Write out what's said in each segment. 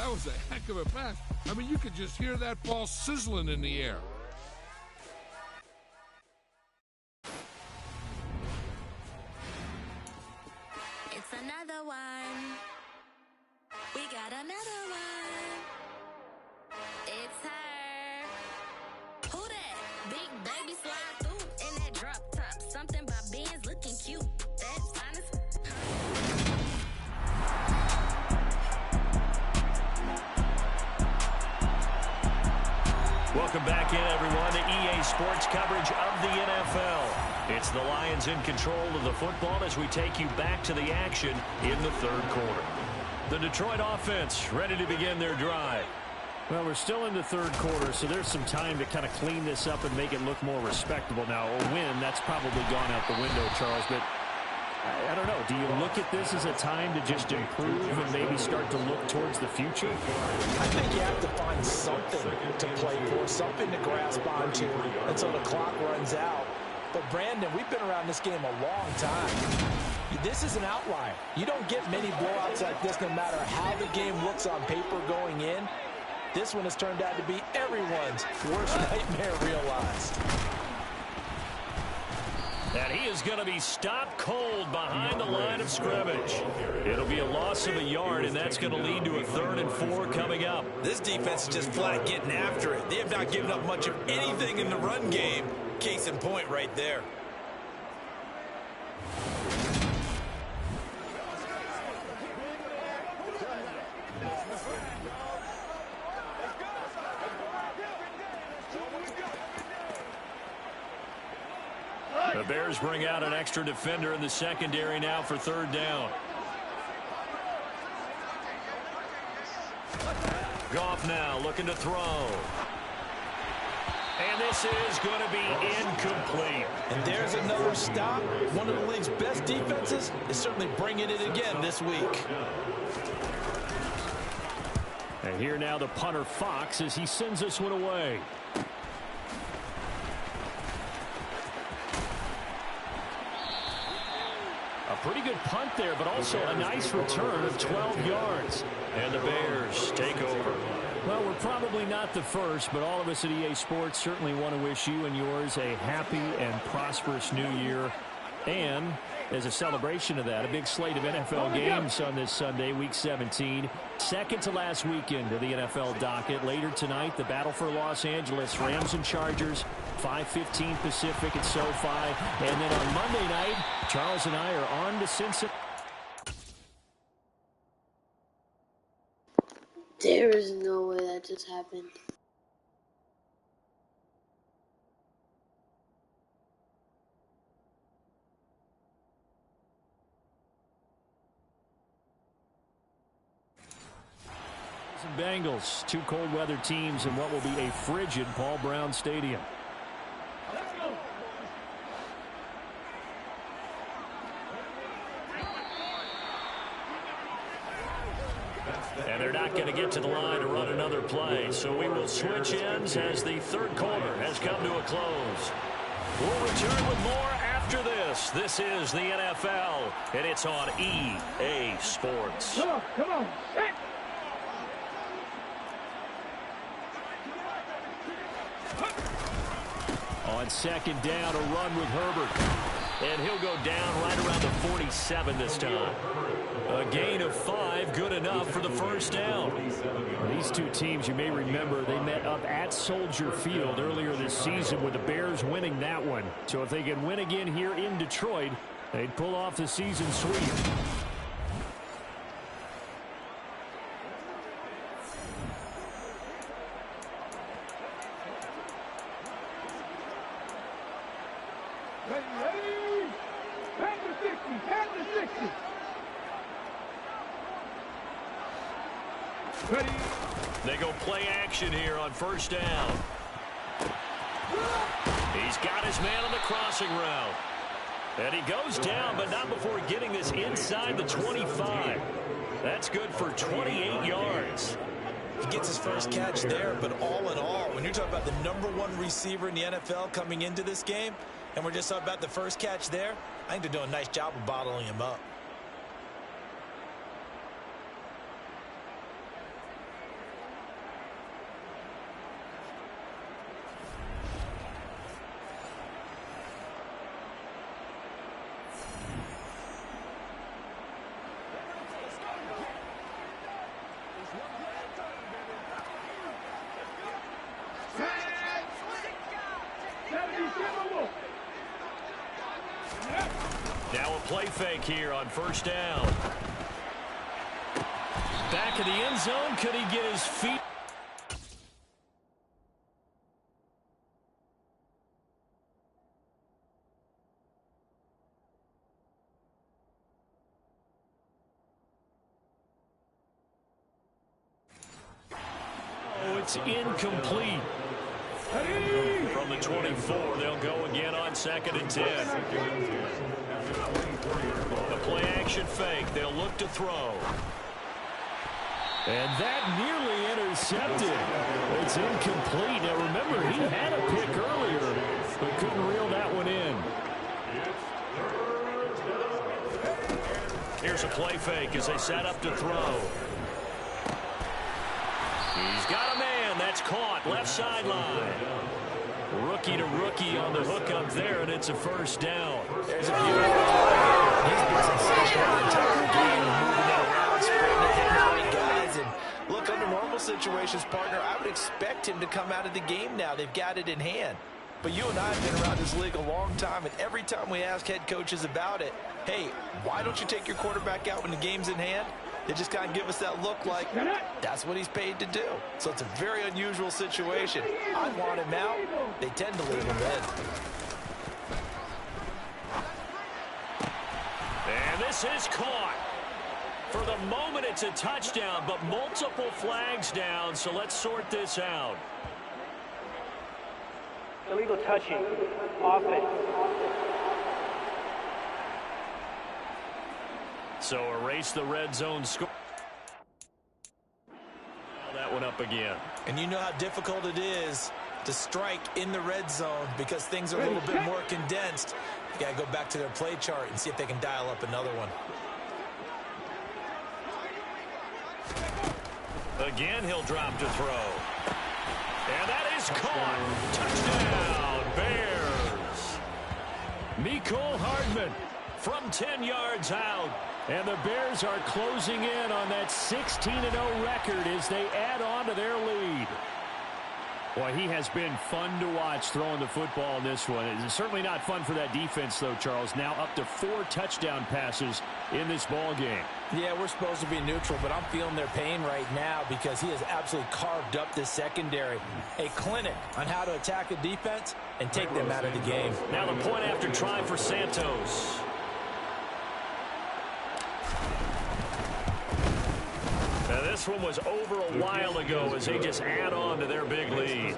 that was a heck of a pass. I mean, you could just hear that ball sizzling in the air. It's another one. We got another one. It's her. Who that? Big baby slide through in that drop top. Something about Benz looking cute. That's fine as Welcome back in, everyone, to EA Sports coverage of the NFL. It's the Lions in control of the football as we take you back to the action in the third quarter. The Detroit offense ready to begin their drive. Well, we're still in the third quarter, so there's some time to kind of clean this up and make it look more respectable. Now, a win, that's probably gone out the window, Charles, but I don't know. Do you look at this as a time to just improve and maybe start to look towards the future? I think you have to find something to play for, something to grasp onto until the clock runs out. But, Brandon, we've been around this game a long time. This is an outlier. You don't get many blowouts like this no matter how the game looks on paper going in. This one has turned out to be everyone's worst nightmare realized. And he is going to be stopped cold behind the line of scrimmage. It'll be a loss of a yard, and that's going to lead to a 3rd and 4 coming up. This defense is just flat getting after it. They have not given up much of anything in the run game. Case in point right there. The Bears bring out an extra defender in the secondary now for 3rd down. Goff now looking to throw. And this is going to be incomplete. And there's another stop. One of the league's best defenses is certainly bringing it again this week. And here now the punter Fox as he sends this one away. A pretty good punt there, but also a nice return of 12 yards. And the Bears take over. Well, we're probably not the first, but all of us at EA Sports certainly want to wish you and yours a happy and prosperous new year. And as a celebration of that, a big slate of NFL games on this Sunday, Week 17. Second to last weekend of the NFL docket. Later tonight, the battle for Los Angeles, Rams and Chargers, 5:15 Pacific at SoFi. And then on Monday night, Charles and I are on to Cincinnati. There is no way that just happened. Bengals, two cold weather teams in what will be a frigid Paul Brown Stadium. And they're not going to get to the line to run another play. So we will switch ends as the third quarter has come to a close. We'll return with more after this. This is the NFL, and it's on EA Sports. Come on, come on. Hey. On second down, a run with Herbert. And he'll go down right around the 47 this time. A gain of 5, good enough for the first down. These two teams, you may remember, they met up at Soldier Field earlier this season with the Bears winning that one. So if they can win again here in Detroit, they'd pull off the season sweep. They go play action here on first down. He's got his man on the crossing route. And he goes down, but not before getting this inside the 25. That's good for 28 yards. He gets his first catch there, but all in all, when you're talking about the #1 receiver in the NFL coming into this game, and we're just talking about the first catch there, I think they're doing a nice job of bottling him up. Now a play fake here on first down. Back of the end zone. Could he get his feet? Oh, it's incomplete. From the 24, they'll go again on 2nd and 10. The play action fake. They'll look to throw. And that nearly intercepted. It's incomplete. Now remember, he had a pick earlier, but couldn't reel that one in. Here's a play fake as they set up to throw. He's got a man. That's caught. Left sideline. Rookie to rookie on the hook up there, and it's a first down. There's a beautiful play. He's been sensational the entire game, moving it around, spreading it, hitting the right guys. And look, under normal situations, partner, I would expect him to come out of the game now. They've got it in hand. But you and I have been around this league a long time, and every time we ask head coaches about it, hey, why don't you take your quarterback out when the game's in hand? They just kind of give us that look like that's what he's paid to do. So it's a very unusual situation. I want him out. They tend to leave him in. And this is caught. For the moment, it's a touchdown, but multiple flags down, so let's sort this out. Illegal touching. Offense. So erase the red zone score. That one up again. And you know how difficult it is to strike in the red zone because things are a little bit more condensed. You got to go back to their play chart and see if they can dial up another one. Again, he'll drop to throw. And that is caught. Touchdown, Bears. Mecole Hardman from 10 yards out. And the Bears are closing in on that 16-0 record as they add on to their lead. Boy, he has been fun to watch throwing the football in this one. It's certainly not fun for that defense, though, Charles. Now up to 4 touchdown passes in this ball game. Yeah, we're supposed to be neutral, but I'm feeling their pain right now because he has absolutely carved up this secondary. A clinic on how to attack a defense and take them out of the game. Now the point after try for Santos. Now this one was over a while ago as they just add on to their big lead.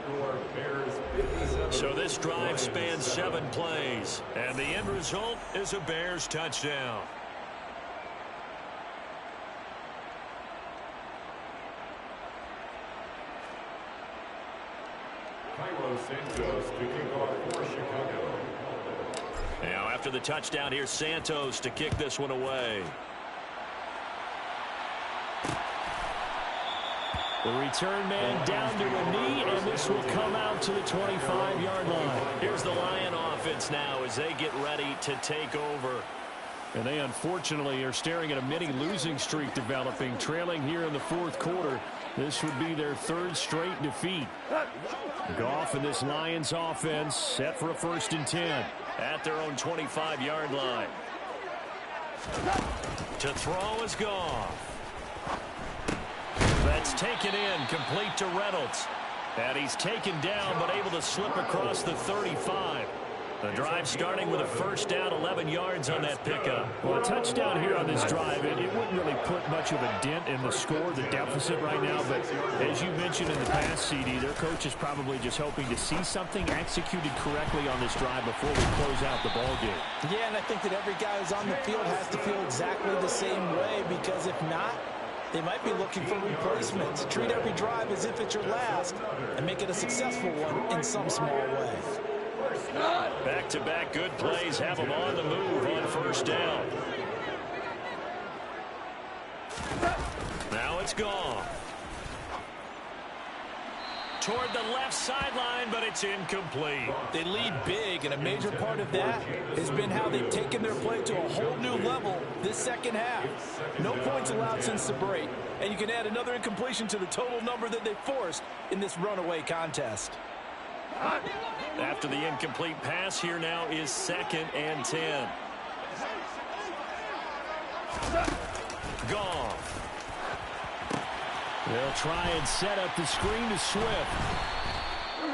So this drive spans 7 plays, and the end result is a Bears touchdown. Santos to kick off for Chicago. Now after the touchdown, here's Santos to kick this one away. The return man down to a knee, and this will come out to the 25-yard line. Here's the Lion offense now as they get ready to take over. And they unfortunately are staring at a mini losing streak developing, trailing here in the 4th quarter. This would be their 3rd straight defeat. Goff and this Lions offense set for a 1st and 10. At their own 25-yard line. To throw is Goff. That's taken in, complete to Reynolds. And he's taken down, but able to slip across the 35. The drive starting with a first down, 11 yards on that pickup. Well, a touchdown here on this drive, it wouldn't really put much of a dent in the score, the deficit right now. But as you mentioned in the past, CD, their coach is probably just hoping to see something executed correctly on this drive before we close out the ball game. Yeah, and I think that every guy who's on the field has to feel exactly the same way, because if not, they might be looking for replacements. Treat every drive as if it's your last and make it a successful one in some small way. Back-to-back good plays have them on the move on first down. Now it's gone. Toward the left sideline, but it's incomplete. They lead big, and a major part of that has been how they've taken their play to a whole new level this second half. No points allowed since the break, and you can add another incompletion to the total number that they forced in this runaway contest. After the incomplete pass, here now is 2nd and 10. Goff. They'll try and set up the screen to Swift.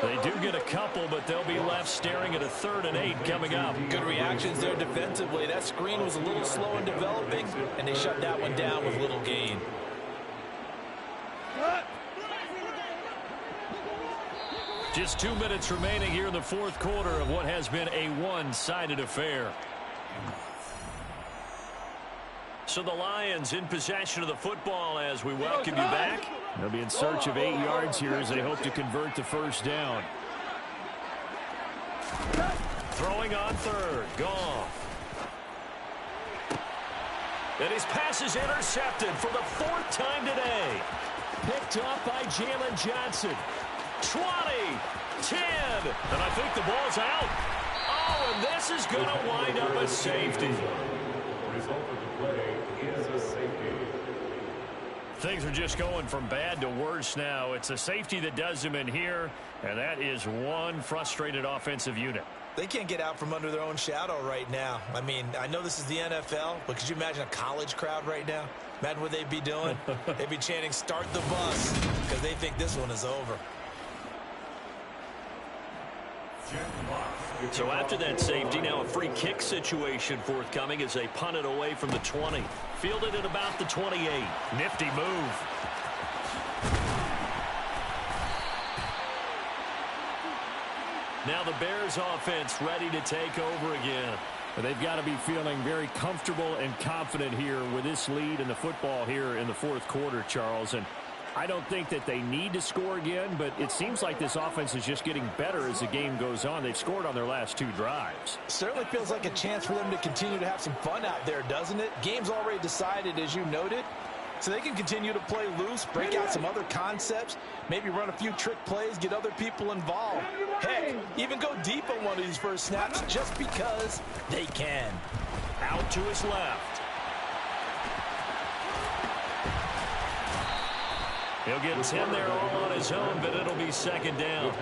They do get a couple, but they'll be left staring at a 3rd and 8 coming up. Good reactions there defensively. That screen was a little slow in developing, and they shut that one down with little gain. Just 2 minutes remaining here in the 4th quarter of what has been a one-sided affair. So the Lions in possession of the football as we welcome you back. They'll be in search of 8 yards here as they hope to convert the first down. Throwing on 3rd. Goff. And his pass is intercepted for the 4th time today. Picked off by Jalen Johnson. 20, 10, and I think the ball's out. Oh, and this is going to wind up a safety. Result of the play is a safety. Things are just going from bad to worse now. It's a safety that does them in here, and that is one frustrated offensive unit. They can't get out from under their own shadow right now. I mean, I know this is the NFL, but could you imagine a college crowd right now? Imagine what they'd be doing. They'd be chanting, "Start the bus," because they think this one is over. So after that safety, now a free kick situation forthcoming as they punt it away from the 20. Fielded at about the 28. Nifty move. Now the Bears offense ready to take over again. They've got to be feeling very comfortable and confident here with this lead in the football here in the 4th quarter, Charles. And I don't think that they need to score again, but it seems like this offense is just getting better as the game goes on. They've scored on their last 2 drives. Certainly feels like a chance for them to continue to have some fun out there, doesn't it? Game's already decided, as you noted, so they can continue to play loose, break out some other concepts, maybe run a few trick plays, get other people involved. Heck, even go deep on one of these first snaps just because they can. Out to his left. He'll get 10 there all on his own, but it'll be 2nd down.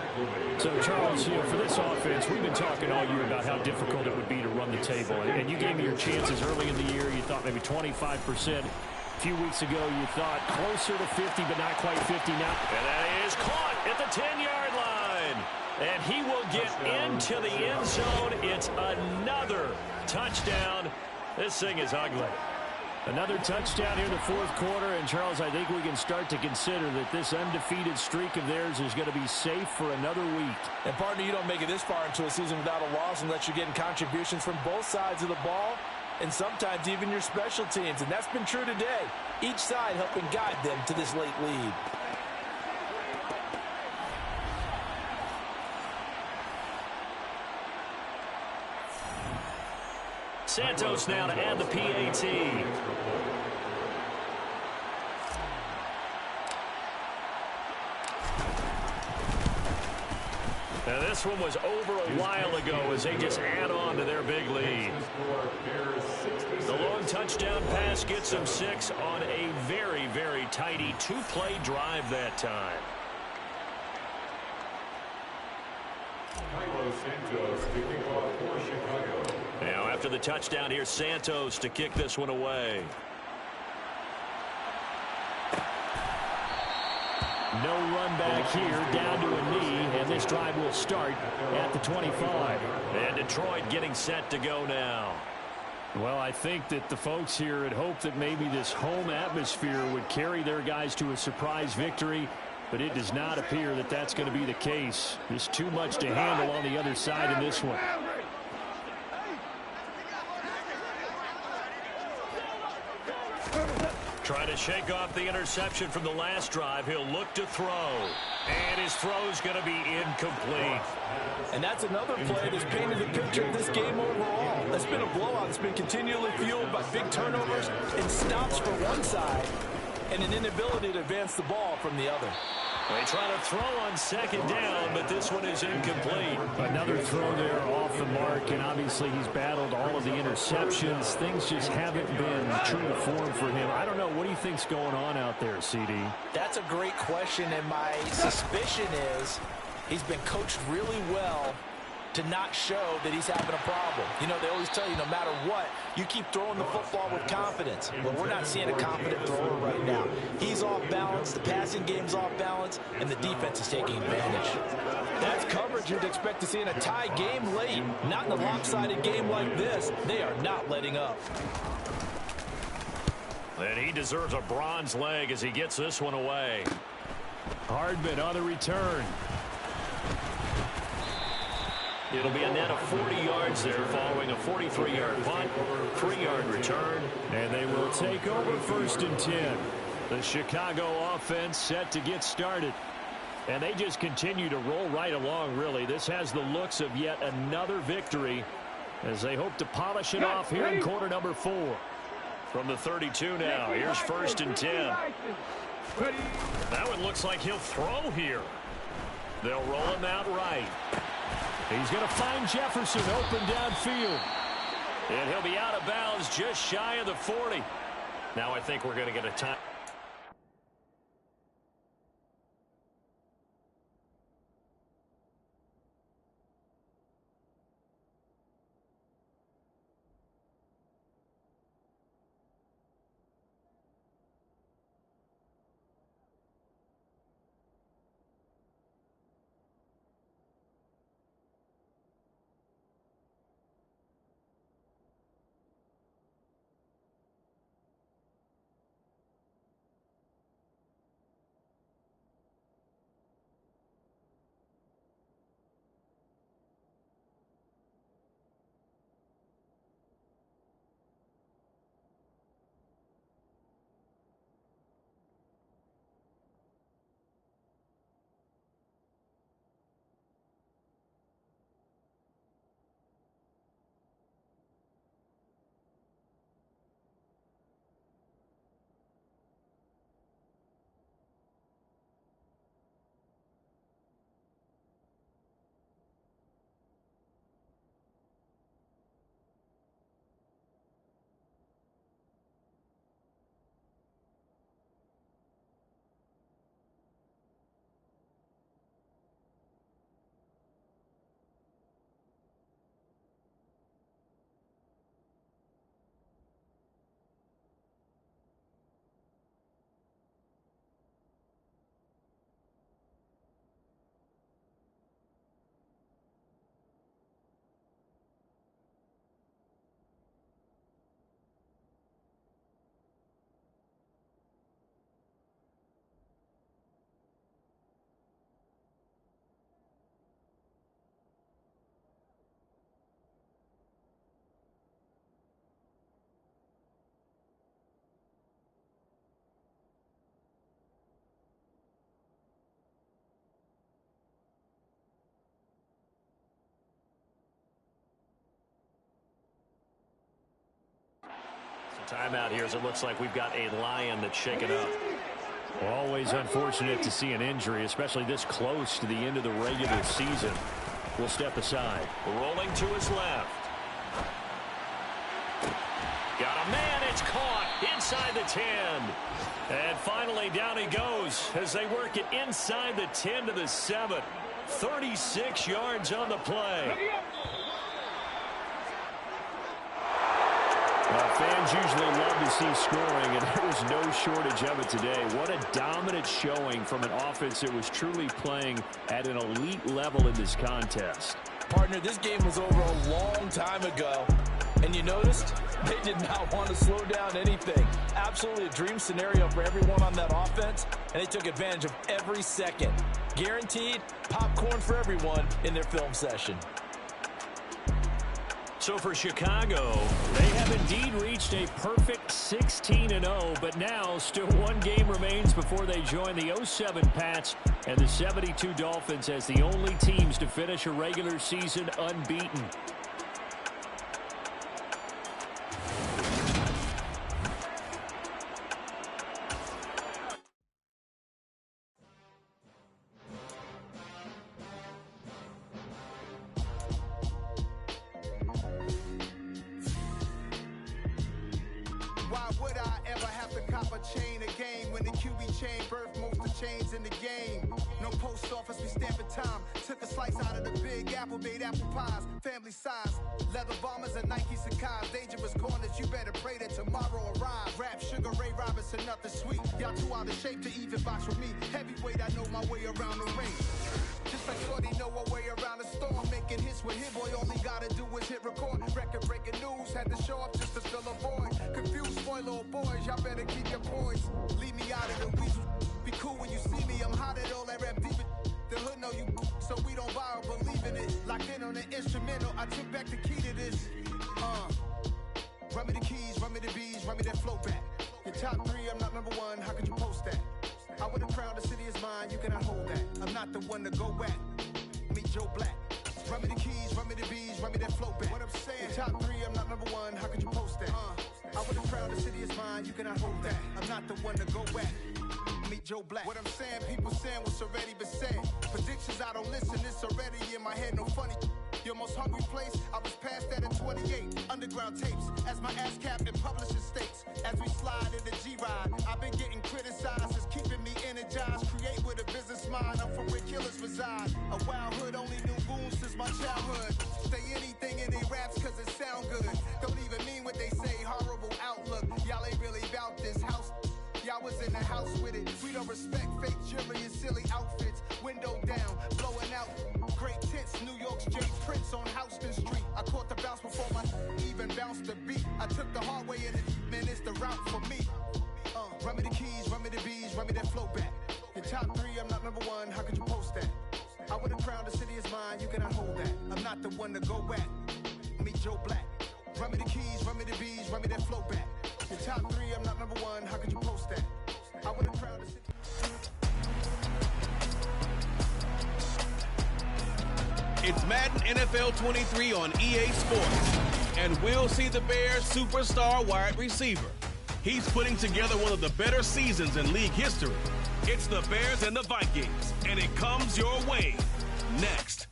So, Charles, for this offense, we've been talking all year about how difficult it would be to run the table. And you gave me your chances early in the year. You thought maybe 25%. A few weeks ago, you thought closer to 50, but not quite 50 now. And that is caught at the 10-yard line. And he will get into the end zone. It's another touchdown. This thing is ugly. Another touchdown here in the 4th quarter. And, Charles, I think we can start to consider that this undefeated streak of theirs is going to be safe for another week. And, partner, you don't make it this far into a season without a loss unless you're getting contributions from both sides of the ball and sometimes even your special teams. And that's been true today. Each side helping guide them to this late lead. Santos now to add the PAT. Now this one was over a while ago as they just add on to their big lead. The long touchdown pass gets them 6 on a very, very tidy 2-play drive that time. Santos kicking off for Chicago. Now after the touchdown here, Santos to kick this one away. No run back here, down to a knee, and this drive will start at the 25. And Detroit getting set to go now. Well, I think that the folks here had hoped that maybe this home atmosphere would carry their guys to a surprise victory, but it does not appear that that's going to be the case. There's too much to handle on the other side in this one. Trying to shake off the interception from the last drive. He'll look to throw. And his throw's going to be incomplete. And that's another play that's painted the picture of this game overall. It's been a blowout. It's been continually fueled by big turnovers and stops for one side and an inability to advance the ball from the other. They try to throw on 2nd down, but this one is incomplete. Another throw there off the mark, and obviously he's battled all of the interceptions. Things just haven't been true to form for him. I don't know. What do you think's going on out there, CD? That's a great question, and my suspicion is he's been coached really well to not show that he's having a problem. You know, they always tell you no matter what, you keep throwing the football with confidence. But we're not seeing a confident thrower right now. He's off balance, the passing game's off balance, and the defense is taking advantage. That's coverage you'd expect to see in a tie game late. Not in a lopsided game like this. They are not letting up. And he deserves a bronze leg as he gets this one away. Hardman on the return. It'll be a net of 40 yards there following a 43-yard punt, 3-yard return. And they will take over 1st and 10. The Chicago offense set to get started. And they just continue to roll right along, really. This has the looks of yet another victory as they hope to polish it off here in quarter number 4. From the 32 now, here's 1st and 10. That one looks like he'll throw here. They'll roll him out right. He's going to find Jefferson open downfield. And he'll be out of bounds just shy of the 40. Now I think we're going to get a time. Timeout here as it looks like we've got a Lion that's shaken up. Always unfortunate to see an injury, especially this close to the end of the regular season. We'll step aside. Rolling to his left. Got a man. It's caught inside the 10. And finally down he goes as they work it inside the 10 to the 7. 36 yards on the play. Fans usually love to see scoring, and there was no shortage of it today. What a dominant showing from an offense that was truly playing at an elite level in this contest. Partner, this game was over a long time ago, and you noticed they did not want to slow down anything. Absolutely a dream scenario for everyone on that offense, and they took advantage of every second. Guaranteed popcorn for everyone in their film session. So for Chicago, they have indeed reached a perfect 16-0, but now still one game remains before they join the 07 Pats and the 72 Dolphins as the only teams to finish a regular season unbeaten. chain birth most of chains in the game. No post office, we stamping time. Took a slice slice out of the big apple, made apple pies, family size. Leather bombers and Nike Sacai's. Dangerous corners, you better pray that tomorrow arrives. Rap, Sugar Ray Robinson, nothing sweet. Y'all too out of shape to even box with me. Heavyweight, I know my way around the ring. Just like Shorty know her way around the storm. Making hits with Hit Boy, all he gotta do is hit record. Record breaking news, had to show up just to fill a void. Confused, spoiled little boys, y'all better keep your poise. Leave me out of the weasel. Be cool when you see me, I'm hot at all that rap deep. The hood know you, so we don't buy or believe in it. Locked in on the instrumental, I took back the key to this. Run me the keys, run me the bees, run me that flow back. Your top 3, I'm not number 1, how could you post that? I would've crowned the city is mine, you cannot hold that. I'm not the one to go at. Meet Joe Black. Run me the keys, run me the bees, run me that flow back. What I'm saying, your top 3, I'm not number 1, how could you post that? I would've crowned the city is mine, you cannot hold that. I'm not the one to go at. Meet Joe Black. What I'm saying, people saying what's already been said. Predictions, I don't listen, it's already in my head, no funny. Your most hungry place, I was past that at 28. Underground tapes, as my ass cap in publishing states. As we slide in the G-Ride, I've been getting criticized, it's keeping me energized. Create with a business mind, I'm from where killers reside. A wild hood, only knew goons since my childhood. Say anything in they raps cause it sound good. Don't even mean what they say, horrible outlook. Y'all ain't really about this house. Y'all was in the house with it. We don't respect fake jewelry and silly outfits. Window down, blowing out. Great tents, New York's Jay Prince on Houston Street. I caught the bounce before my even bounced the beat. I took the hard way and it, man, it's the route for me. Run me the keys, run me the bees, run me that flow back. Your top 3, I'm not number 1, how could you post that? I would've crowned the city is mine, you cannot hold that. I'm not the one to go at. Meet Joe Black. Run me the keys, run me the bees, run me that flow back. Your top 3, I'm not number 1, how could you post that? I would've crowned the city. It's Madden NFL 23 on EA Sports, and we'll see the Bears' superstar wide receiver. He's putting together one of the better seasons in league history. It's the Bears and the Vikings, and it comes your way next.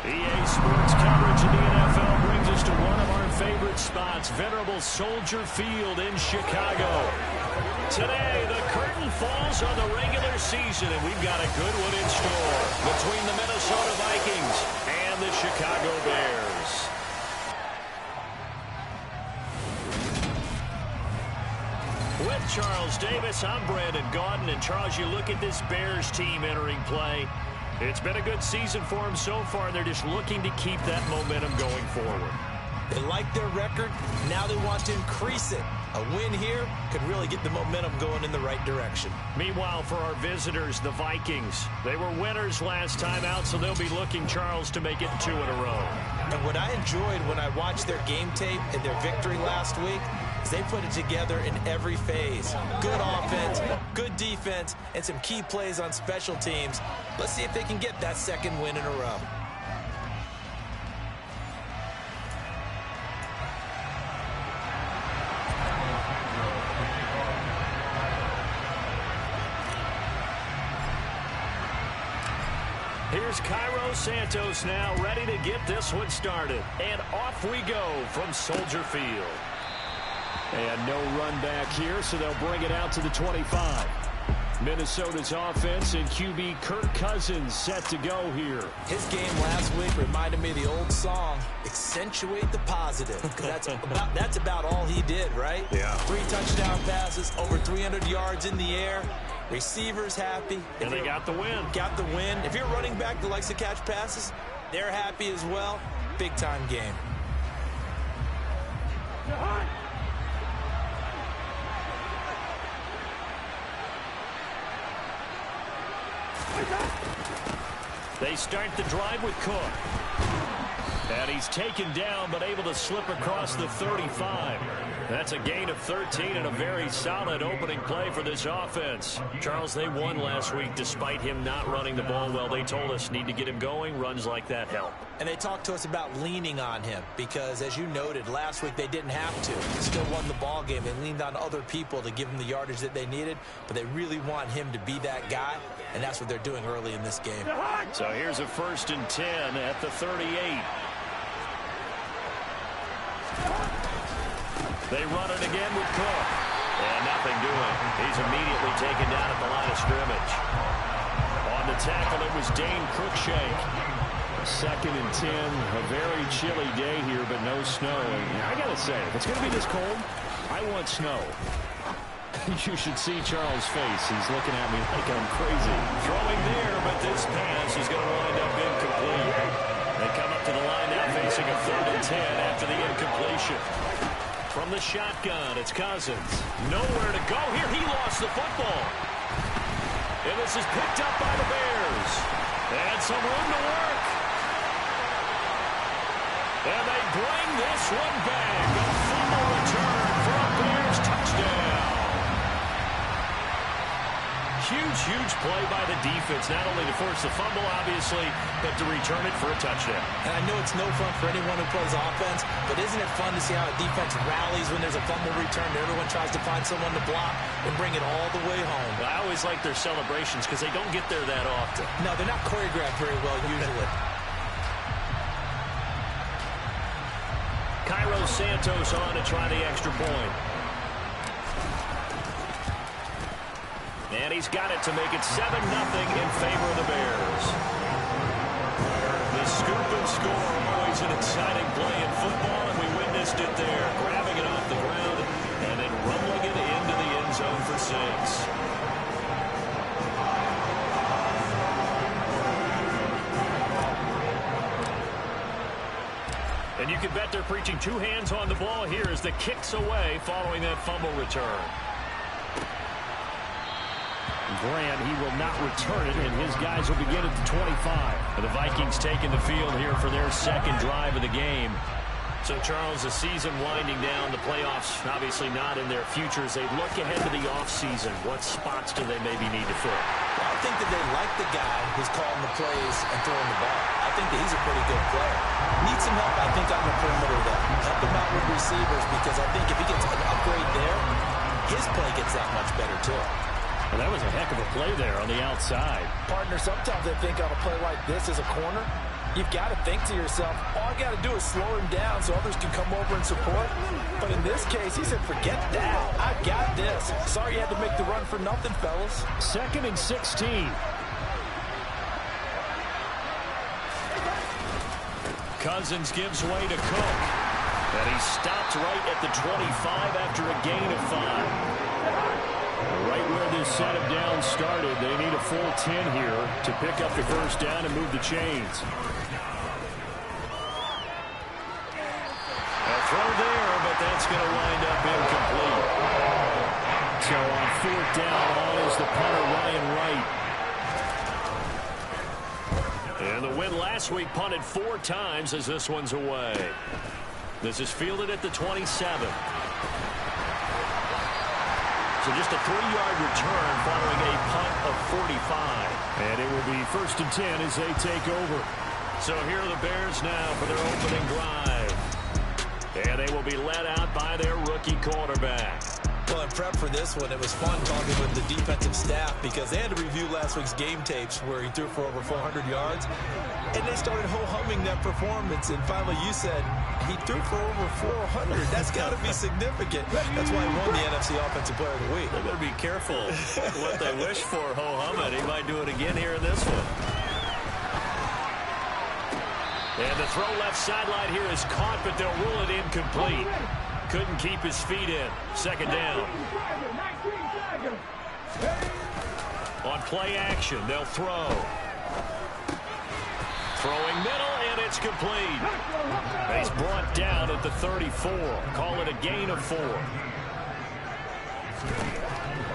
EA Sports coverage of the NFL brings us to one of our favorite spots, venerable Soldier Field in Chicago. Today, the curtain falls on the regular season, and we've got a good one in store between the Minnesota Vikings and the Chicago Bears. With Charles Davis, I'm Brandon Gaudin, and Charles, you look at this Bears team entering play. It's been a good season for them so far, and they're just looking to keep that momentum going forward. They like their record. Now they want to increase it. A win here could really get the momentum going in the right direction. Meanwhile, for our visitors, the Vikings, they were winners last time out, so they'll be looking, Charles, to make it 2 in a row. And what I enjoyed when I watched their game tape and their victory last week is they put it together in every phase. Good offense, good defense, and some key plays on special teams. Let's see if they can get that 2nd win in a row. Here's Cairo Santos now ready to get this one started. And off we go from Soldier Field. And no run back here, so they'll bring it out to the 25. Minnesota's offense and QB Kirk Cousins set to go here. His game last week reminded me of the old song, accentuate the positive. That's about all he did, right? Yeah. 3 touchdown passes, over 300 yards in the air. Receivers happy. And they got the win. Got the win. If you're running back that likes to catch passes, they're happy as well. Big-time game. They start the drive with Cook. And he's taken down, but able to slip across the 35. That's a gain of 13 and a very solid opening play for this offense. Charles, they won last week despite him not running the ball well. They told us need to get him going. Runs like that help. And they talked to us about leaning on him because, as you noted, last week they didn't have to. They still won the ball game. They leaned on other people to give them the yardage that they needed, but they really want him to be that guy, and that's what they're doing early in this game. So here's a 1st and 10 at the 38. They run it again with Cook. And nothing doing. He's immediately taken down at the line of scrimmage. On the tackle, it was Dane Cruikshank. 2nd and 10. A very chilly day here, but no snow. And I got to say, if it's going to be this cold, I want snow. You should see Charles' face. He's looking at me like I'm crazy. Throwing there, but this pass is going to wind up incomplete. They come up to the line now facing a 3rd and 10 after the incompletion. From the shotgun, it's Cousins. Nowhere to go here. He lost the football. And this is picked up by the Bears. And some room to work. And they bring this one back. A fumble return for a Bears touchdown. Huge play by the defense, not only to force the fumble, obviously, but to return it for a touchdown. And I know it's no fun for anyone who plays offense, but isn't it fun to see how a defense rallies when there's a fumble return? Everyone tries to find someone to block and bring it all the way home. Well, I always like their celebrations because they don't get there that often. No, they're not choreographed very well usually. Cairo Santos on to try the extra point. And he's got it to make it 7-0 in favor of the Bears. The scoop and score, always an exciting play in football, and we witnessed it there, grabbing it off the ground and then rumbling it into the end zone for 6. And you can bet they're preaching 2 hands on the ball here as the kick's away following that fumble return. Grant, he will not return it, and his guys will begin at the 25. The Vikings taking the field here for their 2nd drive of the game. So, Charles, the season winding down, the playoffs obviously not in their future. As they look ahead to the offseason, what spots do they maybe need to fill? Well, I think that they like the guy who's calling the plays and throwing the ball. I think that he's a pretty good player. Needs some help, I think, on the perimeter, though. Help him out with receivers, because I think if he gets an upgrade there, his play gets that much better, too. Well, that was a heck of a play there on the outside. Partner, sometimes I think on a play like this as a corner, you've got to think to yourself, all I got to do is slow him down so others can come over and support. But in this case, he said, forget that. I got this. Sorry you had to make the run for nothing, fellas. 2nd and 16. Cousins gives way to Cook. And he stopped right at the 25 after a gain of 5. Right where this set of downs started, they need a full 10 here to pick up the first down and move the chains. A throw there, but that's going to wind up incomplete. So on 4th down, on is the punter, Ryan Wright. And the win last week punted 4 times as this one's away. This is fielded at the 27. So just a 3-yard return following a punt of 45. And it will be 1st and 10 as they take over. So here are the Bears now for their opening drive. And they will be led out by their rookie quarterback. Well, in prep for this one, it was fun talking with the defensive staff because they had to review last week's game tapes where he threw for over 400 yards. And they started ho-humming that performance. And finally, you said he threw for over 400. That's got to be significant. That's why he won the NFC Offensive Player of the Week. They better be careful what they wish for, ho-humming. He might do it again here in this one. And the throw left sideline here is caught, but they'll rule it incomplete. Couldn't keep his feet in. 2nd down. On play action, they'll throw. Throwing middle, and it's complete. He's brought down at the 34. Call it a gain of 4.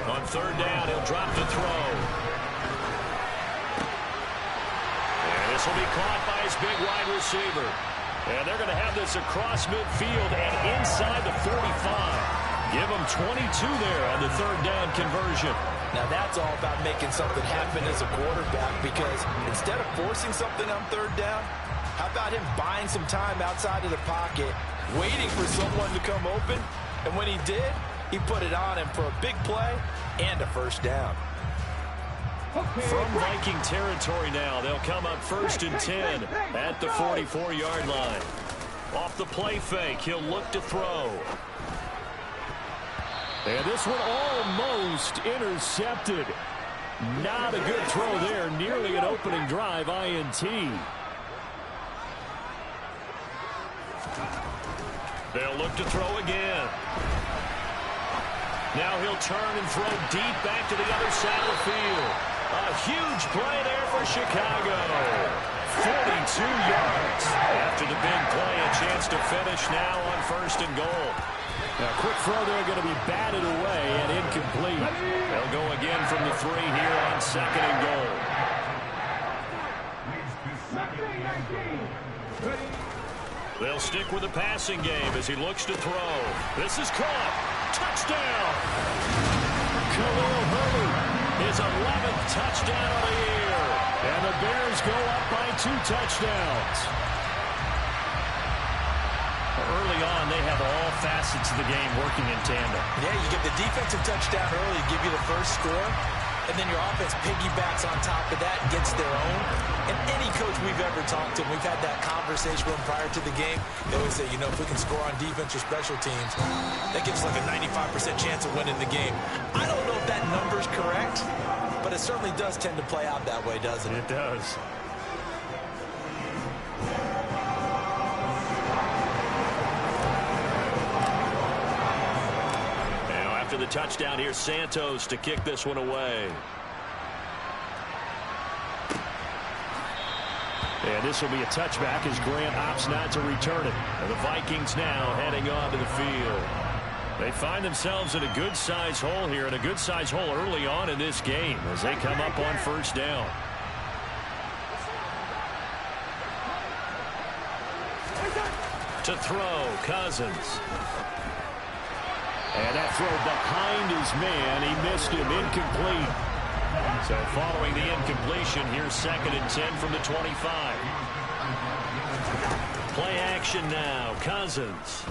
On 3rd down, he'll drop the throw. And this will be caught by his big wide receiver. And they're going to have this across midfield and inside the 45. Give them 22 there on the 3rd down conversion. Now that's all about making something happen as a quarterback, because instead of forcing something on 3rd down, how about him buying some time outside of the pocket, waiting for someone to come open, and when he did, he put it on him for a big play and a 1st down. From Viking territory now, they'll come up 1st and 10 at the 44-yard line. Off the play fake, he'll look to throw. And this one almost intercepted. Not a good throw there. Nearly an opening drive INT. They'll look to throw again. Now he'll turn and throw deep back to the other side of the field. A huge play there for Chicago. 42 yards. After the big play, a chance to finish now on 1st and goal. Now, quick throw there, going to be batted away and incomplete. They'll go again from the 3 here on 2nd and goal. They'll stick with the passing game as he looks to throw. This is caught. Touchdown. Khalil Herbert, his 11th touchdown of the year. And the Bears go up by 2 touchdowns. Early on, they have all facets of the game working in tandem. Yeah, you get the defensive touchdown early, give you the first score, and then your offense piggybacks on top of that and gets their own. And any coach we've ever talked to, we've had that conversation with them prior to the game, they always say, you know, if we can score on defense or special teams, that gives like a 95% chance of winning the game. I don't know if that number's correct, but it certainly does tend to play out that way, doesn't it? It does. After the touchdown, here's Santos to kick this one away. And this will be a touchback as Grant opts not to return it. And the Vikings now heading onto the field. They find themselves in a good-sized hole here, and a good-sized hole early on in this game as they come up on 1st down. To throw, Cousins. And that throw behind his man, he missed him, incomplete. So following the incompletion, here's 2nd and 10 from the 25. Play action now, Cousins.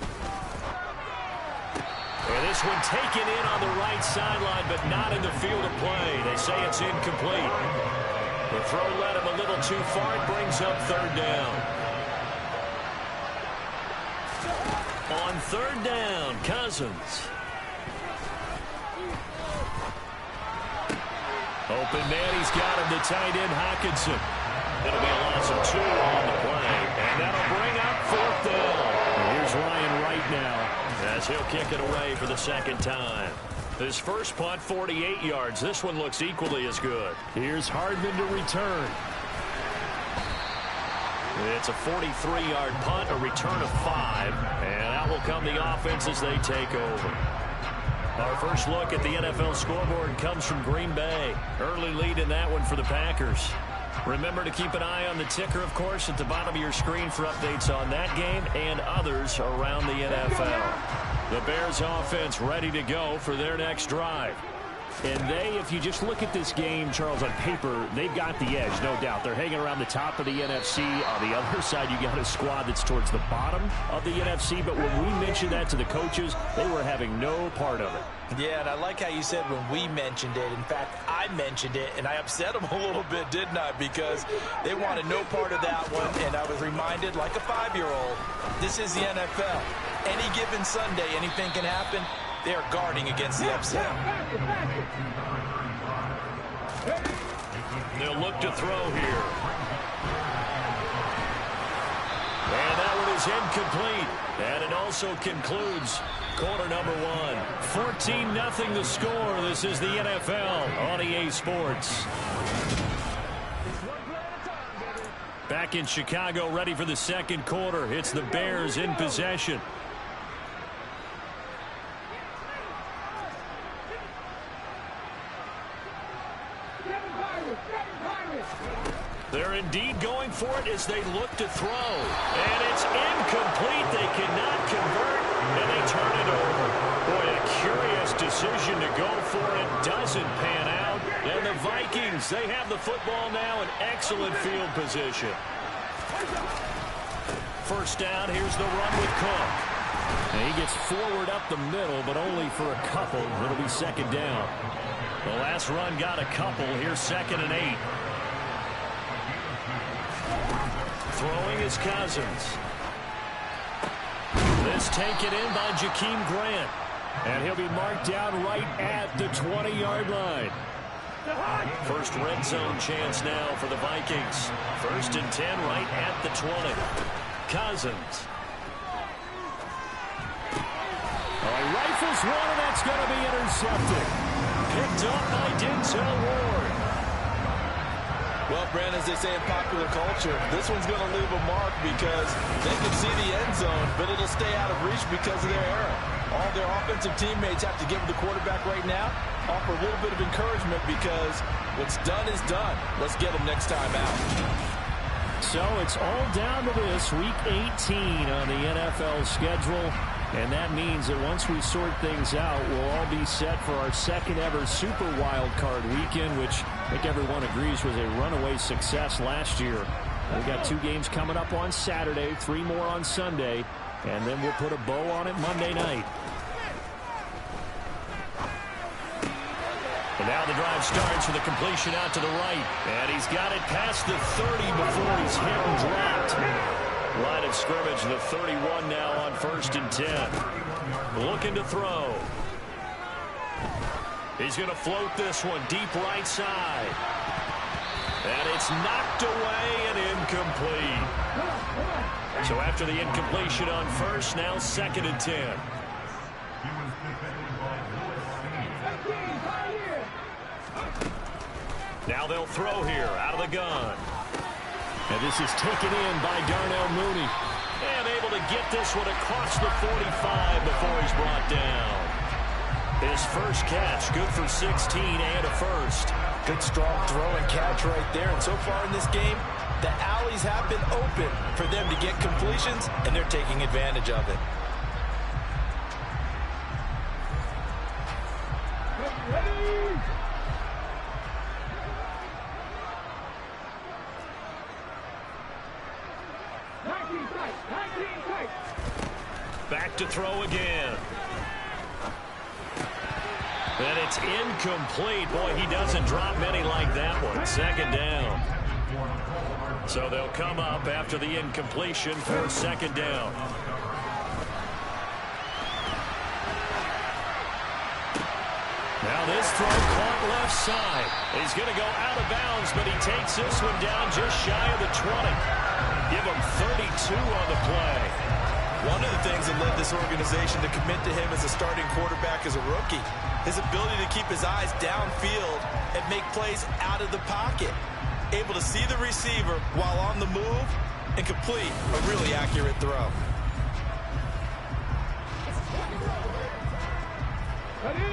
And this one taken in on the right sideline, but not in the field of play. They say it's incomplete. The throw led him a little too far. It brings up 3rd down. On 3rd down, Cousins. Open man, he's got him, the tight end, Hockenson. It'll be a loss of 2 on the play, and that'll bring up 4th down. And here's Ryan Wright now as he'll kick it away for the 2nd time. His first punt, 48 yards. This one looks equally as good. Here's Hardman to return. It's a 43-yard punt, a return of 5, and out will come the offense as they take over. Our first look at the NFL scoreboard comes from Green Bay. Early lead in that one for the Packers. Remember to keep an eye on the ticker, of course, at the bottom of your screen for updates on that game and others around the NFL. The Bears offense ready to go for their next drive. And they, if you just look at this game, Charles, on paper, they've got the edge, no doubt. They're hanging around the top of the NFC. On the other side, you got a squad that's towards the bottom of the NFC. But when we mentioned that to the coaches, they were having no part of it. Yeah, and I like how you said when we mentioned it. In fact, I mentioned it, and I upset them a little bit, didn't I? Because they wanted no part of that one, and I was reminded, like a 5-year-old, this is the NFL. Any given Sunday, anything can happen. They are guarding against the upset. They'll look to throw here. And that one is incomplete. And it also concludes quarter number 1. 14-0 the score. This is the NFL on EA Sports. Back in Chicago, ready for the 2nd quarter. It's the Bears in possession. They're indeed going for it as they look to throw. And it's incomplete. They cannot convert, and they turn it over. Boy, a curious decision to go for it. Doesn't pan out. And the Vikings, they have the football now in excellent field position. First down, here's the run with Cook. And he gets forward up the middle, but only for a couple. It'll be 2nd down. The last run got a couple. Here's 2nd and 8. Throwing is Cousins. This taken in by Jakeem Grant. And he'll be marked down right at the 20-yard line. First red zone chance now for the Vikings. 1st and 10 right at the 20. Cousins. He rifles one, and that's going to be intercepted. Picked up by Denzel Ward. Well, Brandon, as they say in popular culture, this one's going to leave a mark because they can see the end zone, but it'll stay out of reach because of their error. All their offensive teammates have to give the quarterback right now, offer a little bit of encouragement because what's done is done. Let's get them next time out. So it's all down to this, Week 18 on the NFL schedule. And that means that once we sort things out, we'll all be set for our second ever Super Wild Card weekend, which I think everyone agrees was a runaway success last year. We've got 2 games coming up on Saturday, 3 more on Sunday, and then we'll put a bow on it Monday night. And now the drive starts with a completion out to the right. And he's got it past the 30 before he's hit and dropped. Line of scrimmage, the 31 now on 1st and 10. Looking to throw. He's going to float this one deep right side. And it's knocked away and incomplete. So after the incompletion on 1st, now 2nd and 10. Now they'll throw here out of the gun. And this is taken in by Darnell Mooney. And able to get this one across the 45 before he's brought down. His first catch, good for 16 and a first. Good strong throw and catch right there. And so far in this game, the alleys have been open for them to get completions, and they're taking advantage of it. Back to throw again. And it's incomplete. Boy, he doesn't drop many like that one. 2nd down. So they'll come up after the incompletion for 2nd down. Now this throw caught left side. He's going to go out of bounds, but he takes this one down just shy of the 20. Give him 32 on the play. One of the things that led this organization to commit to him as a starting quarterback as a rookie, his ability to keep his eyes downfield and make plays out of the pocket. Able to see the receiver while on the move and complete a really accurate throw.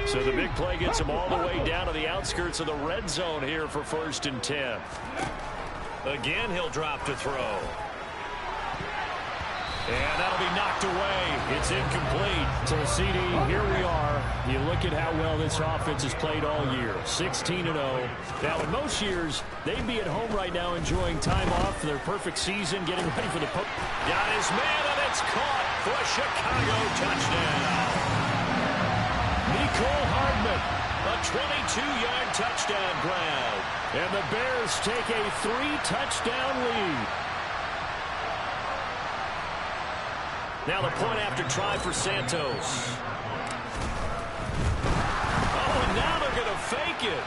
So the big play gets him all the way down to the outskirts of the red zone here for 1st and 10. Again, he'll drop to throw. And that'll be knocked away. It's incomplete. So, CD, here we are. You look at how well this offense has played all year. 16-0. Now, in most years, they'd be at home right now enjoying time off for their perfect season, getting ready for the post. Got his man, and it's caught for a Chicago touchdown. Mecole Hardman, a 22-yard touchdown grab. And the Bears take a 3-touchdown lead. Now the point after try for Santos. Oh, and now they're going to fake it.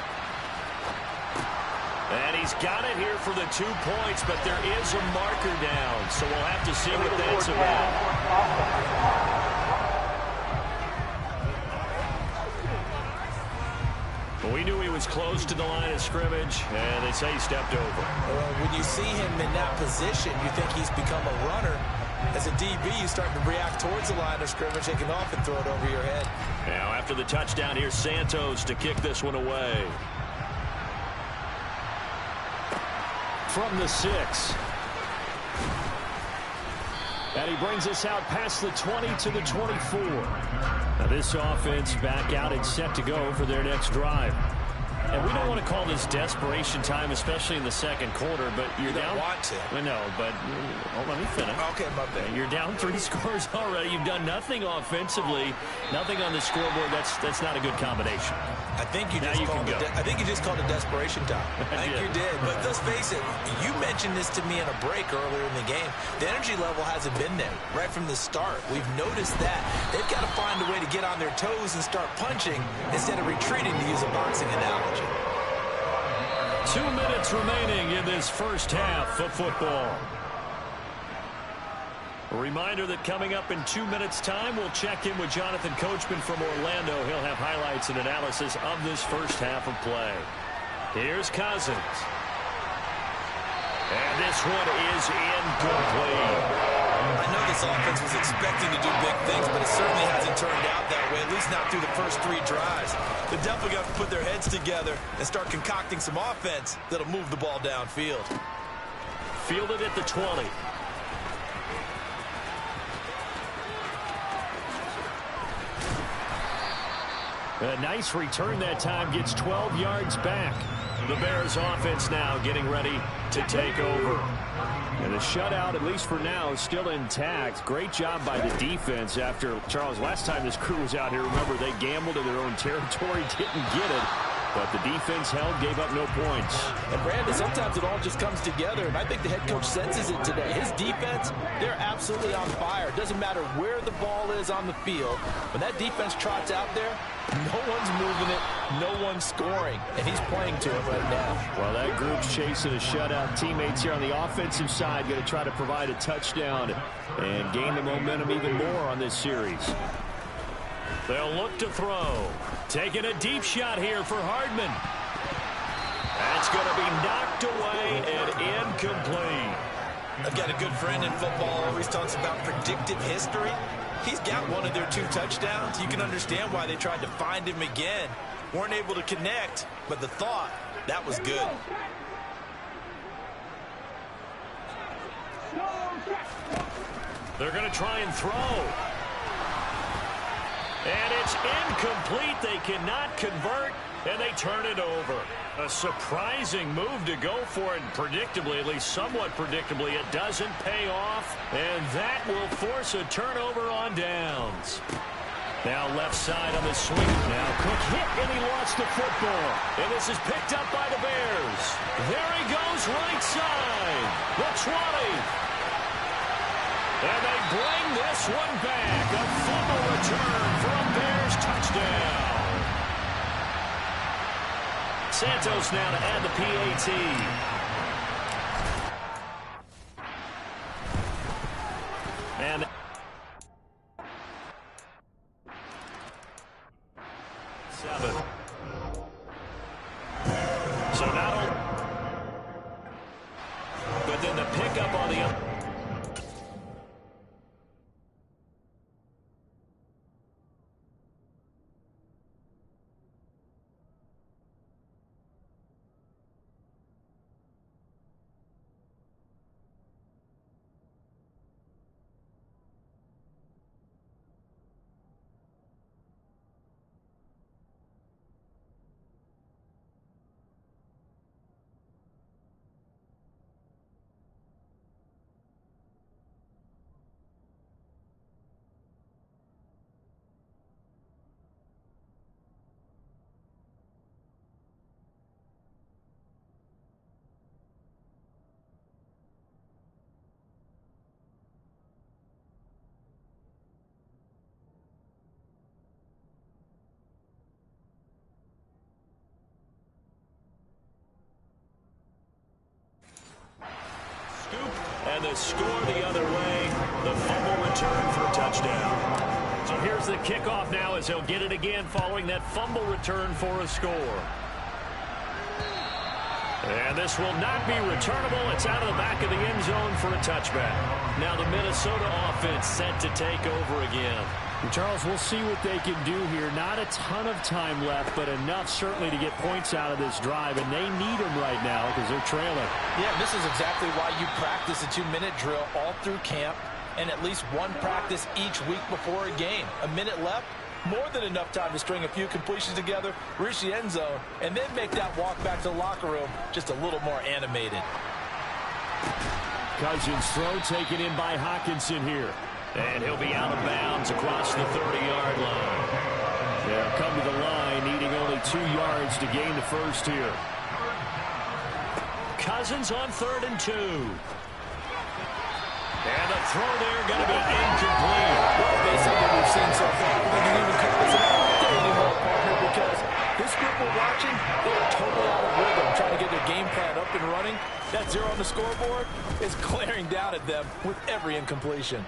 And he's got it here for the 2 points, but there is a marker down, so we'll have to see what that's about. We knew he was close to the line of scrimmage, and they say he stepped over. When you see him in that position, you think he's become a runner. As a DB, you start to react towards the line of scrimmage, take it off and throw it over your head. Now, after the touchdown, here's Santos to kick this one away. From the 6. And he brings us out past the 20 to the 24. Now this offense back out and set to go for their next drive. And we don't want to call this desperation time, especially in the second quarter, but you're down. You don't want to. I know, but let me finish. Okay, my bad. You're down 3 scores already. You've done nothing offensively, nothing on the scoreboard. That's not a good combination. I think you just called it desperation time. I think you did. But let's face it, you mentioned this to me in a break earlier in the game. The energy level hasn't been there right from the start. We've noticed that. They've got to find a way to get on their toes and start punching instead of retreating, to use a boxing analogy. 2 minutes remaining in this first half of football. A reminder that coming up in 2 minutes' time, we'll check in with Jonathan Coachman from Orlando. He'll have highlights and analysis of this first half of play. Here's Cousins. And this one is incomplete. I know this offense was expecting to do big things, but it certainly hasn't turned out that way, at least not through the first 3 drives. They definitely got to put their heads together and start concocting some offense that'll move the ball downfield. Fielded at the 20. A nice return that time, gets 12 yards back. The Bears offense now getting ready to take over. And the shutout, at least for now, is still intact. Great job by the defense after, Charles, last time this crew was out here, remember, they gambled in their own territory, didn't get it. But the defense held, gave up no points. And Brandon, sometimes it all just comes together, and I think the head coach senses it today. His defense, they're absolutely on fire. It doesn't matter where the ball is on the field. When that defense trots out there, no one's moving it, no one's scoring, and he's playing to it right now. Well, that group's chasing a shutout. Teammates here on the offensive side going to try to provide a touchdown and gain the momentum even more on this series. They'll look to throw. Taking a deep shot here for Hardman. That's going to be knocked away and incomplete. I've got a good friend in football, always talks about predictive history. He's got one of their 2 touchdowns. You can understand why they tried to find him again. Weren't able to connect, but the thought, that was good. They're going to try and throw. And it's incomplete. They cannot convert, and they turn it over. A surprising move to go for it. Predictably, at least somewhat predictably, it doesn't pay off, and that will force a turnover on downs. Now left side on the swing. Now Cook hit, and he lost the football. And this is picked up by the Bears. There he goes, right side. The 20. And they bring this one back. A fumble return for a Bears touchdown. Santos now to add the PAT. And 7. So now, but then the pickup on the other. And the score the other way. The fumble return for a touchdown. So here's the kickoff now as he'll get it again following that fumble return for a score. And this will not be returnable. It's out of the back of the end zone for a touchback. Now the Minnesota offense set to take over again. Charles, we'll see what they can do here. Not a ton of time left, but enough certainly to get points out of this drive, and they need them right now because they're trailing. Yeah, this is exactly why you practice a 2-minute drill all through camp and at least one practice each week before a game. A minute left, more than enough time to string a few completions together, reach the end zone, and then make that walk back to the locker room just a little more animated. Cousins' throw taken in by Hockenson here. And he'll be out of bounds across the 30-yard line. They'll come to the line, needing only 2 yards to gain the first here. Cousins on 3rd and 2. And the throw there going to be incomplete. Well, based on what we've seen so far, we can even call this an update anymore, partner, because this group we're watching, they are totally out of rhythm, trying to get their game plan up and running. That 0 on the scoreboard is glaring down at them with every incompletion.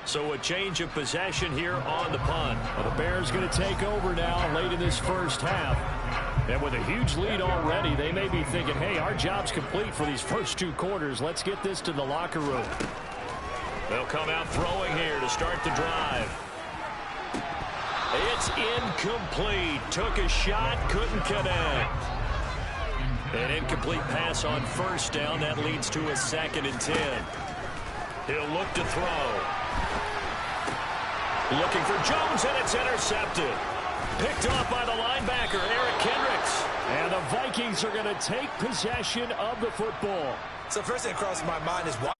So a change of possession here on the punt. Well, the Bears going to take over now late in this first half. And with a huge lead already, they may be thinking, hey, our job's complete for these first 2 quarters. Let's get this to the locker room. They'll come out throwing here to start the drive. It's incomplete. Took a shot, couldn't connect. An incomplete pass on 1st down. That leads to a 2nd and 10. He'll look to throw. Looking for Jones, and it's intercepted. Picked off by the linebacker, Eric Kendricks. And the Vikings are going to take possession of the football. So first thing that crosses my mind is why